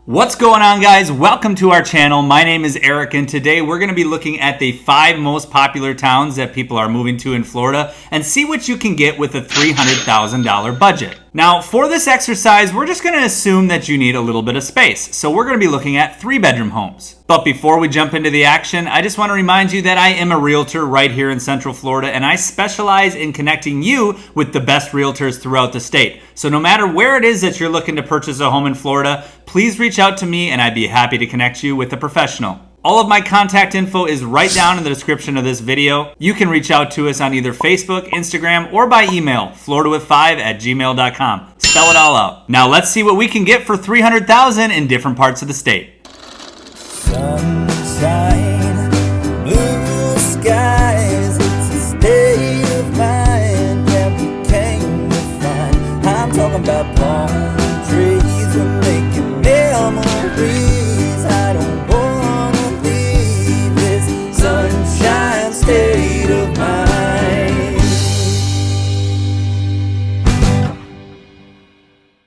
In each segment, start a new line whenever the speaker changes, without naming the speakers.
What's going on, guys? Welcome to our channel. My name is Eric, and today we're going to be looking at the 5 most popular towns that people are moving to in Florida and see what you can get with a $300,000 budget. Now, for this exercise, we're just going to assume that you need a little bit of space, so we're going to be looking at 3-bedroom homes. But before we jump into the action, I just want to remind you that I am a realtor right here in Central Florida, and I specialize in connecting you with the best realtors throughout the state. So no matter where it is that you're looking to purchase a home in Florida, please reach out to me and I'd be happy to connect you with a professional. All of my contact info is right down in the description of this video. You can reach out to us on either Facebook, Instagram, or by email, floridawith5@gmail.com. Spell it all out. Now let's see what we can get for $300,000 in different parts of the state.
Sunshine, blue skies, it's a state of mind that we came to find. I'm talking about palm trees, we're making memories. I don't wanna leave this sunshine state of mind.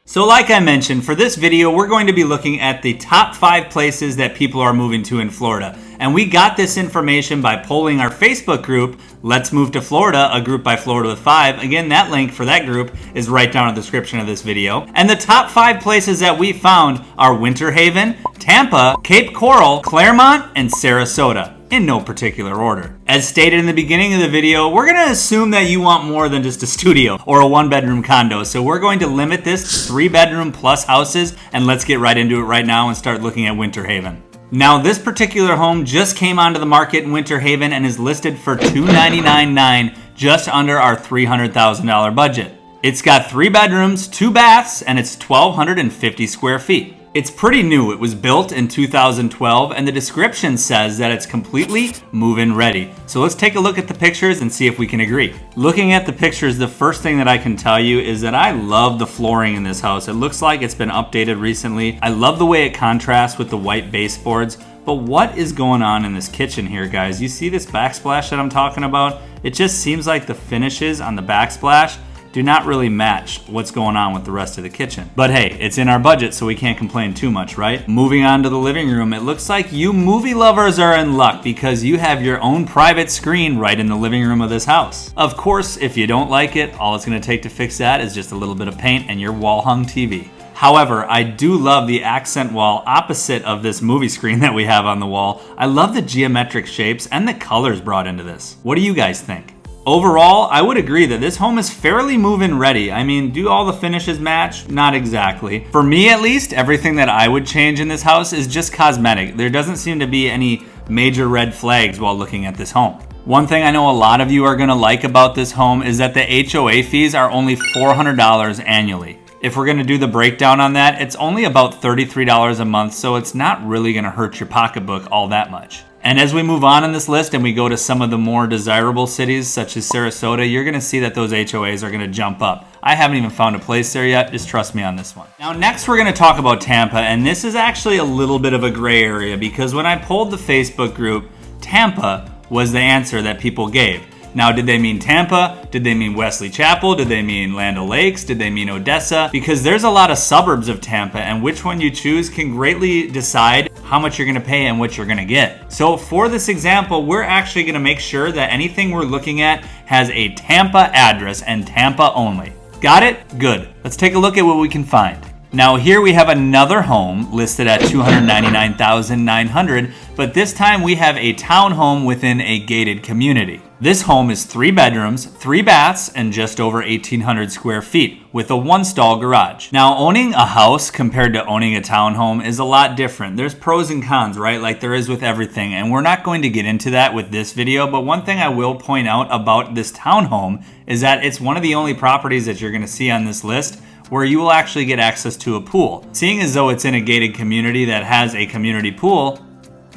So like I mentioned, for this video, we're going to be looking at the top 5 places that people are moving to in Florida. And we got this information by polling our Facebook group, Let's Move to Florida, a group by Florida with 5. Again, that link for that group is right down in the description of this video. And the top 5 places that we found are Winter Haven, Tampa, Cape Coral, Clermont, and Sarasota, in no particular order. As stated in the beginning of the video, we're going to assume that you want more than just a studio or a 1-bedroom condo. So we're going to limit this to 3-bedroom plus houses, and let's get right into it right now and start looking at Winter Haven. Now, this particular home just came onto the market in Winter Haven and is listed for $299,900, just under our $300,000 budget. It's got 3 bedrooms, 2 baths, and it's 1,250 square feet. It's pretty new. It was built in 2012, and the description says that it's completely move-in ready. So let's take a look at the pictures and see if we can agree. Looking at the pictures, the first thing that I can tell you is that I love the flooring in this house. It looks like it's been updated recently. I love the way it contrasts with the white baseboards. But what is going on in this kitchen here, guys? You see this backsplash that I'm talking about? It just seems like the finishes on the backsplash do not really match what's going on with the rest of the kitchen. But hey, it's in our budget, so we can't complain too much, right? Moving on to the living room, it looks like you movie lovers are in luck because you have your own private screen right in the living room of this house. Of course, if you don't like it, all it's gonna take to fix that is just a little bit of paint and your wall-hung TV. However, I do love the accent wall opposite of this movie screen that we have on the wall. I love the geometric shapes and the colors brought into this. What do you guys think? Overall, I would agree that this home is fairly move-in ready. I mean, do all the finishes match? Not exactly. For me at least, everything that I would change in this house is just cosmetic. There doesn't seem to be any major red flags while looking at this home. One thing I know a lot of you are gonna like about this home is that the HOA fees are only $400 annually. If we're gonna do the breakdown on that, it's only about $33 a month, so it's not really gonna hurt your pocketbook all that much. And as we move on in this list and we go to some of the more desirable cities such as Sarasota, you're gonna see that those HOAs are gonna jump up. I haven't even found a place there yet, just trust me on this one. Now next we're gonna talk about Tampa, and this is actually a little bit of a gray area because when I polled the Facebook group, Tampa was the answer that people gave. Now, did they mean Tampa? Did they mean Wesley Chapel? Did they mean Land O'Lakes? Did they mean Odessa? Because there's a lot of suburbs of Tampa, and which one you choose can greatly decide how much you're gonna pay and what you're gonna get. So for this example, we're actually gonna make sure that anything we're looking at has a Tampa address and Tampa only. Got it? Good. Let's take a look at what we can find. Now here we have another home listed at $299,900, but this time we have a townhome within a gated community. This home is 3 bedrooms, 3 baths, and just over 1,800 square feet with a 1-stall garage. Now, owning a house compared to owning a townhome is a lot different. There's pros and cons, right? Like there is with everything, and we're not going to get into that with this video, but one thing I will point out about this townhome is that it's one of the only properties that you're gonna see on this list where you will actually get access to a pool. Seeing as though it's in a gated community that has a community pool,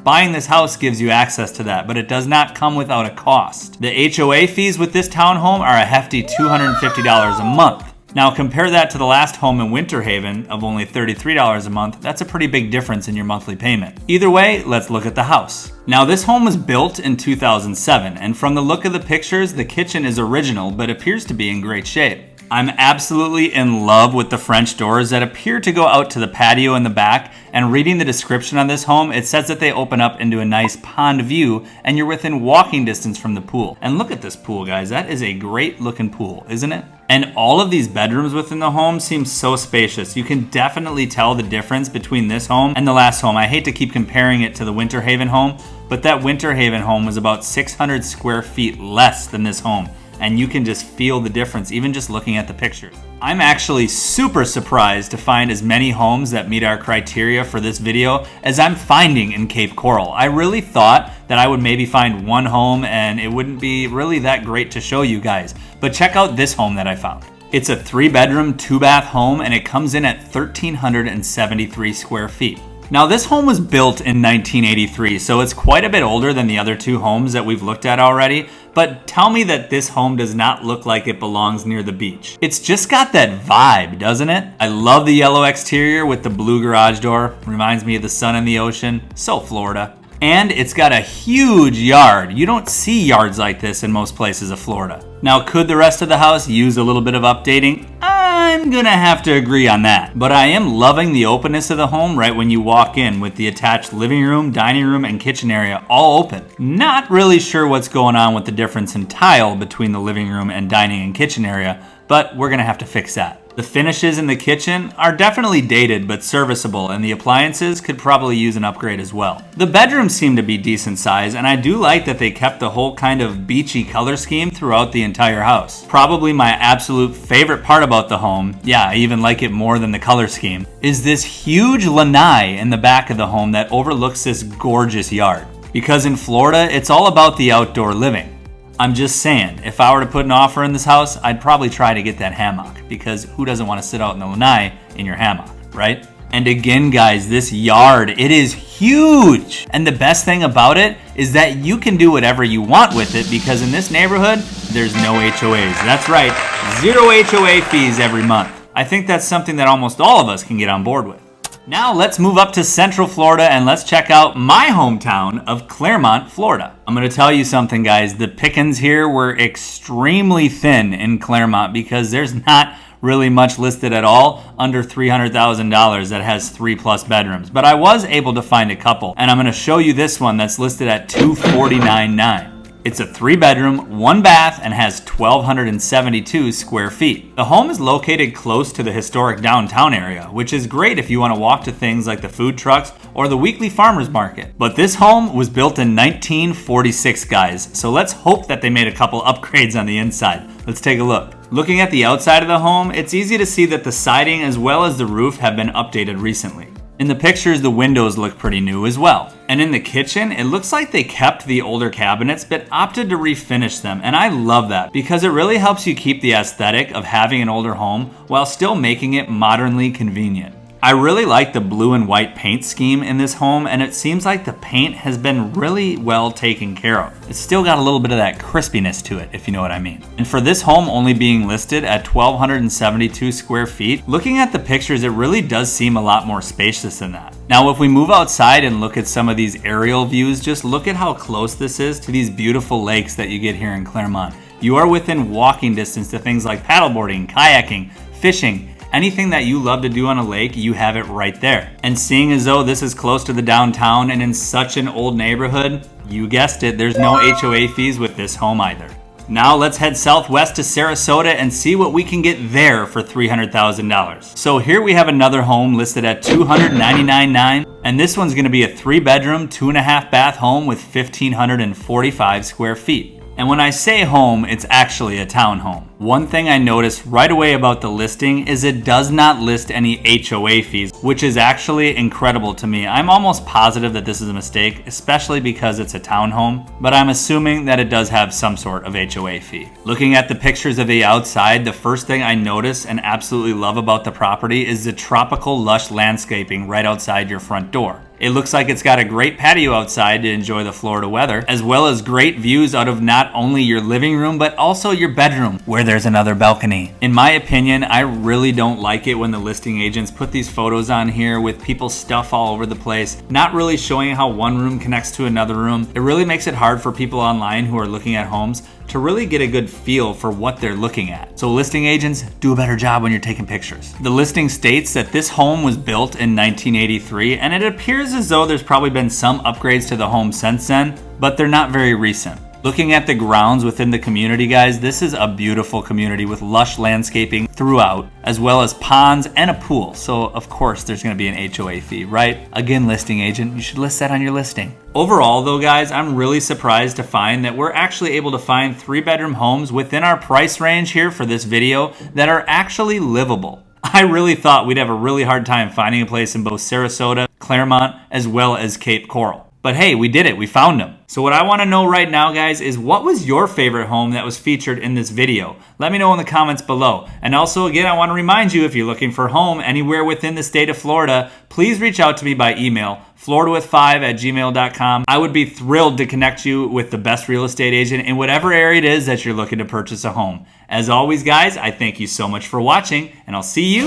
buying this house gives you access to that, but it does not come without a cost. The HOA fees with this townhome are a hefty $250 a month. Now compare that to the last home in Winter Haven of only $33 a month. That's a pretty big difference in your monthly payment. Either way, let's look at the house. Now this home was built in 2007, and from the look of the pictures, the kitchen is original but appears to be in great shape. I'm absolutely in love with the French doors that appear to go out to the patio in the back, and reading the description on this home, it says that they open up into a nice pond view and you're within walking distance from the pool. And look at this pool, guys. That is a great looking pool, isn't it? And all of these bedrooms within the home seem so spacious. You can definitely tell the difference between this home and the last home. I hate to keep comparing it to the Winter Haven home, but that Winter Haven home was about 600 square feet less than this home. And you can just feel the difference even just looking at the pictures. I'm actually super surprised to find as many homes that meet our criteria for this video as I'm finding in Cape Coral. I really thought that I would maybe find one home and it wouldn't be really that great to show you guys. But check out this home that I found. It's a 3-bedroom, 2-bath home, and it comes in at 1,373 square feet. Now this home was built in 1983, so it's quite a bit older than the other 2 homes that we've looked at already, but tell me that this home does not look like it belongs near the beach. It's just got that vibe, doesn't it? I love the yellow exterior with the blue garage door. Reminds me of the sun and the ocean. So Florida. And it's got a huge yard. You don't see yards like this in most places of Florida. Now, could the rest of the house use a little bit of updating? I'm gonna have to agree on that. But I am loving the openness of the home right when you walk in, with the attached living room, dining room, and kitchen area all open. Not really sure what's going on with the difference in tile between the living room and dining and kitchen area, but we're gonna have to fix that. The finishes in the kitchen are definitely dated but serviceable, and the appliances could probably use an upgrade as well. The bedrooms seem to be decent size, and I do like that they kept the whole kind of beachy color scheme throughout the entire house. Probably my absolute favorite part about the home, yeah, I even like it more than the color scheme, is this huge lanai in the back of the home that overlooks this gorgeous yard. Because in Florida, it's all about the outdoor living. I'm just saying, if I were to put an offer in this house, I'd probably try to get that hammock, because who doesn't want to sit out in the lanai in your hammock, right? And again, guys, this yard, it is huge. And the best thing about it is that you can do whatever you want with it, because in this neighborhood, there's no HOAs. That's right, 0 HOA fees every month. I think that's something that almost all of us can get on board with. Now let's move up to Central Florida and let's check out my hometown of Clermont, Florida. I'm gonna tell you something, guys. The pickings here were extremely thin in Clermont because there's not really much listed at all under $300,000 that has 3+ bedrooms. But I was able to find a couple, and I'm gonna show you this one that's listed at $249,900. It's a 3-bedroom, 1-bath, and has 1,272 square feet. The home is located close to the historic downtown area, which is great if you want to walk to things like the food trucks or the weekly farmers market. But this home was built in 1946, guys, so let's hope that they made a couple upgrades on the inside. Let's take a look. Looking at the outside of the home, it's easy to see that the siding as well as the roof have been updated recently. In the pictures, the windows look pretty new as well. And in the kitchen, it looks like they kept the older cabinets but opted to refinish them, and I love that because it really helps you keep the aesthetic of having an older home while still making it modernly convenient. I really like the blue and white paint scheme in this home, and it seems like the paint has been really well taken care of. It's still got a little bit of that crispiness to it, if you know what I mean. And for this home only being listed at 1,272 square feet, looking at the pictures, it really does seem a lot more spacious than that. Now, if we move outside and look at some of these aerial views, just look at how close this is to these beautiful lakes that you get here in Clermont. You are within walking distance to things like paddleboarding, kayaking, fishing. Anything that you love to do on a lake, you have it right there. And seeing as though this is close to the downtown and in such an old neighborhood, you guessed it, there's no HOA fees with this home either. Now let's head southwest to Sarasota and see what we can get there for $300,000. So here we have another home listed at $299,900, and this one's gonna be a 3-bedroom, 2.5-bath home with 1,545 square feet. And when I say home, it's actually a townhome. One thing I noticed right away about the listing is it does not list any HOA fees, which is actually incredible to me. I'm almost positive that this is a mistake, especially because it's a townhome, but I'm assuming that it does have some sort of HOA fee. Looking at the pictures of the outside, the first thing I notice and absolutely love about the property is the tropical lush landscaping right outside your front door. It looks like it's got a great patio outside to enjoy the Florida weather, as well as great views out of not only your living room, but also your bedroom, where there's another balcony. In my opinion, I really don't like it when the listing agents put these photos on here with people's stuff all over the place, not really showing how one room connects to another room. It really makes it hard for people online who are looking at homes to really get a good feel for what they're looking at. So listing agents, do a better job when you're taking pictures. The listing states that this home was built in 1983, and it appears as though there's probably been some upgrades to the home since then, but they're not very recent. Looking at the grounds within the community, guys, this is a beautiful community with lush landscaping throughout, as well as ponds and a pool. So of course there's gonna be an HOA fee, right? Again, listing agent, you should list that on your listing. Overall though, guys, I'm really surprised to find that we're actually able to find 3-bedroom homes within our price range here for this video that are actually livable. I really thought we'd have a really hard time finding a place in both Sarasota, Clermont, as well as Cape Coral. But hey, we did it, we found them. So what I wanna know right now, guys, is what was your favorite home that was featured in this video? Let me know in the comments below. And also, again, I wanna remind you, if you're looking for a home anywhere within the state of Florida, please reach out to me by email, floridawith5@gmail.com. I would be thrilled to connect you with the best real estate agent in whatever area it is that you're looking to purchase a home. As always, guys, I thank you so much for watching, and I'll see you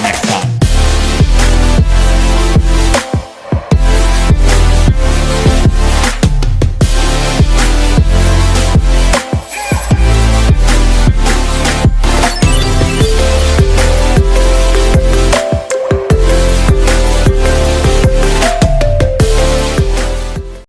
next time.